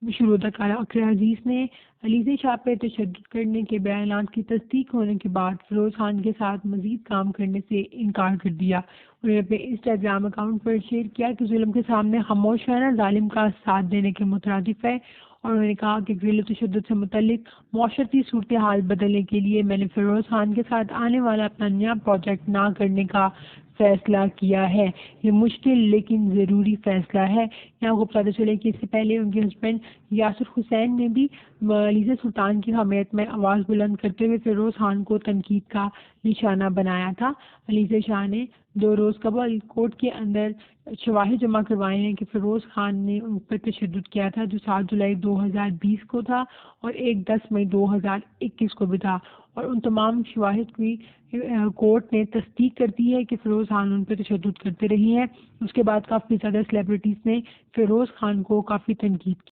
मशहूर अदाकारा अकरा अजीज ने अलीज़ा शाह पर तशद्दुद करने के बयानात की तस्दीक होने के बाद फिरोज़ खान के साथ मज़ीद काम करने से इनकार कर दिया। उन्होंने अपने इंस्टाग्राम अकाउंट पर शेयर किया कि जुल्म के सामने खामोश रहना जालिम का साथ देने के मुतरादिफ है, और उन्होंने कहा कि घरेलू तशद्दुद से मुतल्लिक मौशरती सूरत हाल बदलने के लिए मैंने फिरोज़ खान के साथ आने वाला अपना नया प्रोजेक्ट ना करने का फैसला किया है। ये मुश्किल लेकिन ज़रूरी फैसला है। यहाँ को पता चले कि इससे पहले उनके हस्बैंड यासुर हुसैन ने भी अलीज़ा सुल्तान की हमायत में आवाज़ बुलंद करते हुए फिरोज़ खान को तनकीद का निशाना बनाया था। अलीज़ा शाह ने 2 रोज़ कबल कोर्ट के अंदर शवाहिद जमा करवाए हैं कि फिरोज़ खान ने उन पर तशद्दुद किया था, जो 7 जुलाई 2020 को था और 10 मई 2021 को भी था, और उन तमाम शवाहिद की कोर्ट ने तस्दीक कर दी है कि फिरोज़ खान उन पर तशद्दुद करते रही हैं। उसके बाद काफ़ी ज़्यादा सेलिब्रिटीज़ ने फिरोज़ खान को काफ़ी तनकीद की।